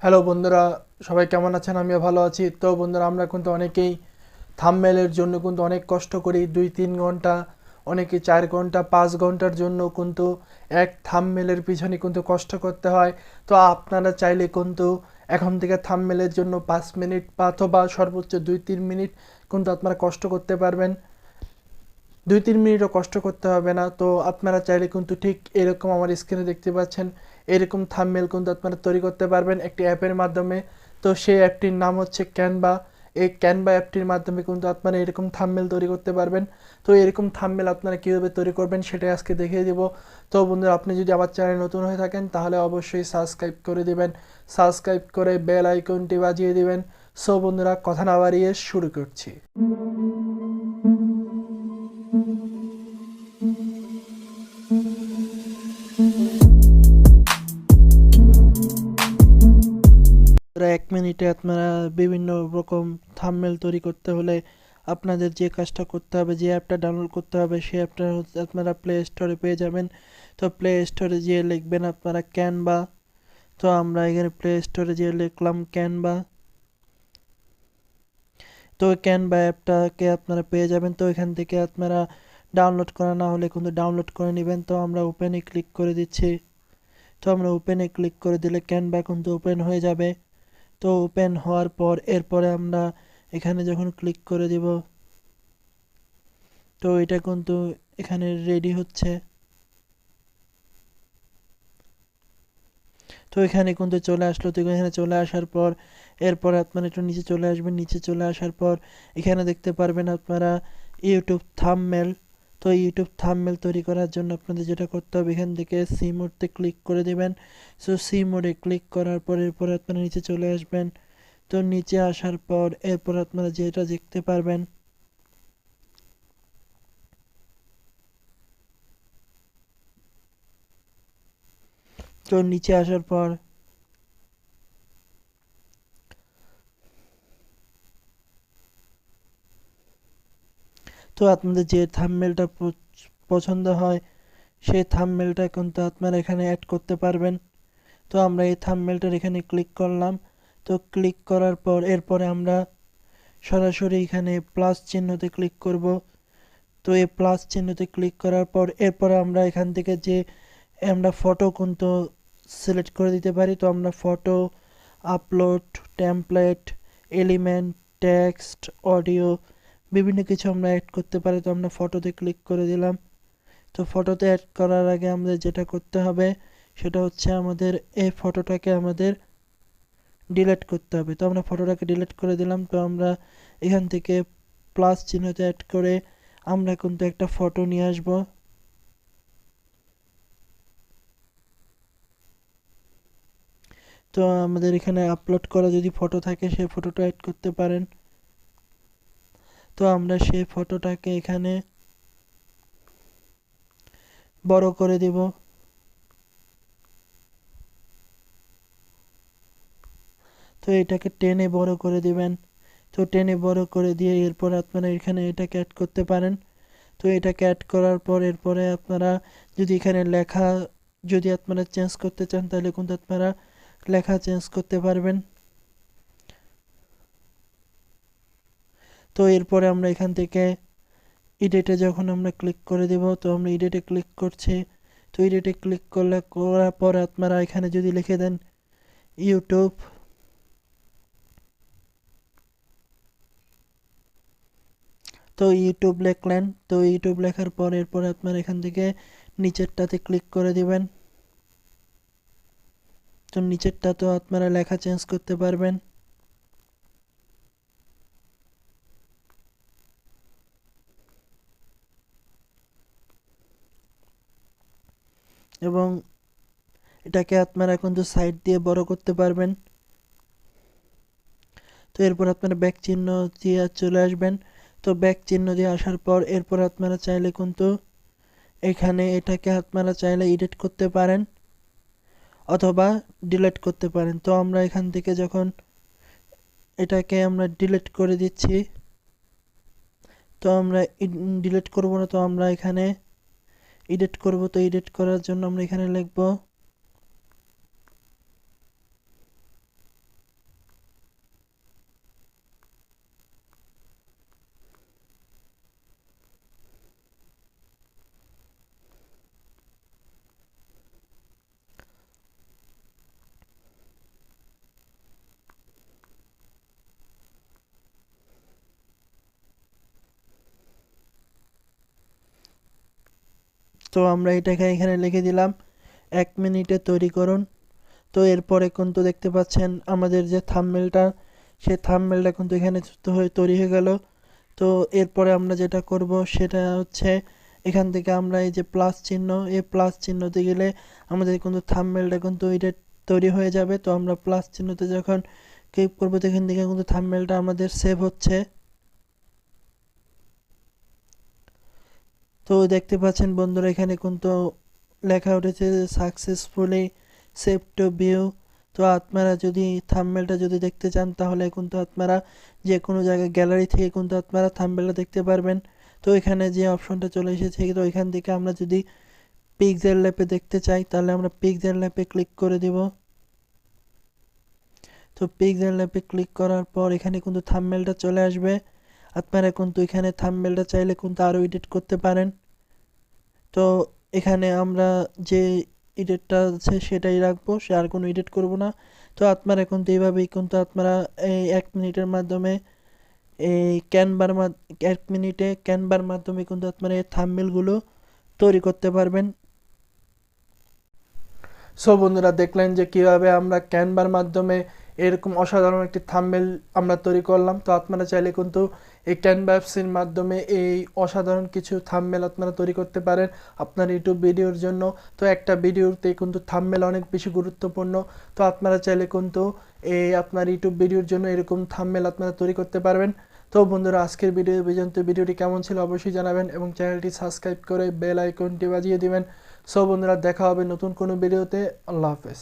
Hello বন্ধুরা, সবাই কেমন আছেন? আমিও ভালো আছি। তো বন্ধুরা, আমরা কিন্তু অনেকেই থাম্বনেলের জন্য কিন্তু অনেক কষ্ট করি, 2-3 ঘন্টা, অনেকে 4 ঘন্টা 5 ঘন্টার জন্য কিন্তু এক থাম্বনেলের পিছনে কিন্তু কষ্ট করতে হয়। তো আপনারা চাইলে কিন্তু এখন থেকে থাম্বনেলের জন্য 5 মিনিট বা অথবা সর্বোচ্চ 2-3 মিনিট কিন্তু আপনারা কষ্ট করতে পারবেন। 2-3 মিনিটও কষ্ট করতে হবে না। তো আপনারা চাইলে কিন্তু ঠিক এরকম আমার স্ক্রিনে দেখতে পাচ্ছেন, এরকম থাম্বনেল কিন্তু আপনারা তৈরি করতে পারবেন একটি অ্যাপের মাধ্যমে। তো সেই অ্যাপটির নাম হচ্ছে ক্যানভা। এই ক্যানভা অ্যাপটির মাধ্যমে কিন্তু আপনারা এরকম থাম্বনেল তৈরি করতে পারবেন। তো এরকম থাম্বনেল আপনারা কীভাবে তৈরি করবেন সেটাই আজকে দেখিয়ে দেব। তো বন্ধুরা, আপনি যদি আমার চ্যানেলে নতুন হয়ে থাকেন তাহলে অবশ্যই সাবস্ক্রাইব করে দিবেন, সাবস্ক্রাইব করে বেল আইকনটি বাজিয়ে দিবেন। সো বন্ধুরা, কথা না বাড়িয়ে শুরু করছি। পুরো 1 মিনিটে আপনারা বিভিন্ন রকম থাম্বনেল তৈরি করতে হলে আপনাদের যে কাজটা করতে হবে, যে অ্যাপটা ডাউনলোড করতে হবে, সেই অ্যাপটা হচ্ছে আপনারা প্লে স্টোরে পেয়ে যাবেন। তো প্লে স্টোরে যেয়ে লিখবেন আপনারা ক্যানভা। তো আমরা এখানে প্লে স্টোরে যেয়ে লিখলাম ক্যানভা। তো ক্যানভা অ্যাপটাকে আপনারা পেয়ে যাবেন। তো এখান থেকে আপনারা ডাউনলোড করা না হলে কিন্তু ডাউনলোড করে নেবেন। তো আমরা ওপেনে ক্লিক করে দিচ্ছি। তো আমরা ওপেনে ক্লিক করে দিলে ক্যানভা কিন্তু ওপেন হয়ে যাবে। তো ওপেন হওয়ার পর এরপরে আমরা এখানে যখন ক্লিক করে দিব, তো এটা কিন্তু এখানে রেডি হচ্ছে। তো এখানে কিন্তু চলে আসলো। তো এখানে চলে আসার পর এরপরে আপনারা একটু নিচে চলে আসবেন। নিচে চলে আসার পর এখানে দেখতে পারবেন আপনারা ইউটিউব থাম্বনেল। তো ইউটিউব থাম্বনেল তৈরি করার জন্য আপনাদের যেটা করতে হবে, এখান থেকে সি মোডতে ক্লিক করে দেবেন। সো সি মোডে ক্লিক করার পর এরপরে আপনারা নিচে চলে আসবেন। তো নিচে আসার পর এরপর আপনারা যেটা দেখতে পারবেন, তো নিচে আসার পর তো আপনাদের যে থাম্বনেলটা পছন্দ হয় সেই থাম্বনেলটা কিন্তু আপনারা এখানে অ্যাড করতে পারবেন। তো আমরা এই থাম্বনেলটার এখানে ক্লিক করলাম। তো ক্লিক করার পর এরপরে আমরা সরাসরি এখানে প্লাস চিহ্নতে ক্লিক করব। তো এই প্লাস চিহ্নতে ক্লিক করার পর এরপরে আমরা এখান থেকে যে আমরা ফটো কিন্তু সিলেক্ট করে দিতে পারি। তো আমরা photo, upload, template, element, text, audio বিভিন্ন কিছু আমরা অ্যাড করতে পারি। তো আমরা ফটোতে ক্লিক করে দিলাম। তো ফটোতে অ্যাড করার আগে আমাদের যেটা করতে হবে সেটা হচ্ছে আমাদের এই ফটোটাকে আমাদের ডিলিট করতে হবে। তো আমরা ফটোটাকে ডিলিট করে দিলাম। তো আমরা এখান থেকে প্লাস চিহ্নতে অ্যাড করে আমরা কিন্তু একটা ফটো নিয়ে আসব। তো আমাদের এখানে আপলোড করা যদি ফটো থাকে সেই ফটোটা অ্যাড করতে পারেন। তো আমরা সেই ফটোটাকে এখানে বড় করে দিব। তো এটাকে টেনে বড় করে দিবেন। তো টেনে বড় করে দিয়ে এরপর আপনারা এখানে এটাকে অ্যাড করতে পারেন। তো এটাকে অ্যাড করার পর এরপরে আপনারা যদি এখানে লেখা যদি আপনারা চেঞ্জ করতে চান তাহলে কিন্তু আপনারা লেখা চেঞ্জ করতে পারবেন। তো এরপরে আমরা এখান থেকে এডিটে যখন আমরা ক্লিক করে দেব, তো আমরা এডিটে ক্লিক করছি। তো এডিটে ক্লিক করার পর আপনারা এখানে যদি লিখে দেন ইউটিউব, তো ইউটিউব লিখলেন। তো ইউটিউব লেখার পর এরপর আপনারা এখান থেকে নিচেরটাতে ক্লিক করে দিবেন। তো নিচেরটা তো আপনারা লেখা চেঞ্জ করতে পারবেন। এবং এটাকে আপনারা কিন্তু সাইড দিয়ে বড় করতে পারবেন। তো এরপর আপনারা ব্যাক চিহ্ন দিয়ে চলে আসবেন। তো ব্যাক চিহ্ন দিয়ে আসার পর এরপর আপনারা চাইলে কিন্তু এখানে এটাকে আপনারা চাইলে এডিট করতে পারেন অথবা ডিলিট করতে পারেন। তো আমরা এখান থেকে যখন এটাকে আমরা ডিলিট করে দিচ্ছি, তো আমরা ডিলিট করব না, তো আমরা এখানে এডিট করব। তো এডিট করার জন্য আমরা এখানে লিখব তো আমরা এটাকে এখানে লিখে দিলাম 1 মিনিটে তৈরি করুন। তো এরপরে কিন্তু দেখতে পাচ্ছেন আমাদের যে থাম্বনেলটা, সেই থাম্বনেলটা কিন্তু এখানে তৈরি হয়ে গেল। তো এরপরে আমরা যেটা করব সেটা হচ্ছে এখান থেকে আমরা এই যে প্লাস চিহ্ন, এই প্লাস চিহ্নতে গেলে আমাদের কিন্তু থাম্বনেলটা কিন্তু এটা তৈরি হয়ে যাবে। তো আমরা প্লাস চিহ্নতে যখন ক্লিক করবো তো এখান থেকে কিন্তু থাম্বনেলটা আমাদের সেভ হচ্ছে। তো দেখতে পাচ্ছেন বন্ধুরা এখানে কিন্তু লেখা উঠেছে সাকসেসফুলি সেভ টু ভিউ। তো আপনারা যদি থাম্বনেলটা যদি দেখতে চান তাহলে কিন্তু আপনারা যে কোনো জায়গায় গ্যালারি থেকে কিন্তু আপনারা থাম্বনেলটা দেখতে পারবেন। তো এখানে যে অপশনটা চলে এসেছে, তো এখান থেকে আমরা যদি পিক্সেল ল্যাপে দেখতে চাই তাহলে আমরা পিক্সেল ল্যাপে ক্লিক করে দিব। তো পিক্সেল ল্যাপে ক্লিক করার পর এখানে কিন্তু থাম্বনেলটা চলে আসবে। আপনারা কিন্তু এখানে থাম্বনেলটা চাইলে কিন্তু আরও এডিট করতে পারেন। তো এখানে আমরা যে এডিটটা আছে সেটাই রাখবো, সে আর কোনো এডিট করব না। তো আপনারা কিন্তু এইভাবেই কিন্তু আপনারা এই 1 মিনিটের মাধ্যমে এই 1 মিনিটে ক্যানভার মাধ্যমে কিন্তু আপনারা এই থাম্বনেলগুলো তৈরি করতে পারবেন। সো বন্ধুরা দেখলেন যে কিভাবে আমরা ক্যানভার মাধ্যমে এরকম অসাধারণ একটি থাম্বনেল আমরা তৈরি করলাম। তো আপনারা চাইলে কিন্তু এই ক্যানভা অ্যাপসের মাধ্যমে এই অসাধারণ কিছু থাম্বনেল আপনারা তৈরি করতে পারেন আপনার ইউটিউব ভিডিওর জন্য। তো একটা ভিডিওতে কিন্তু থাম্বনেল অনেক বেশি গুরুত্বপূর্ণ। তো আপনারা চাইলে কিন্তু এই আপনার ইউটিউব ভিডিওর জন্য এরকম থাম্বনেল আপনারা তৈরি করতে পারবেন। তো বন্ধুরা আজকের ভিডিও পর্যন্ত, ভিডিওটি কেমন ছিল অবশ্যই জানাবেন এবং চ্যানেলটি সাবস্ক্রাইব করে বেল আইকনটি বাজিয়ে দিবেন। সো বন্ধুরা দেখা হবে নতুন কোনো ভিডিওতে। আল্লাহ হাফেজ।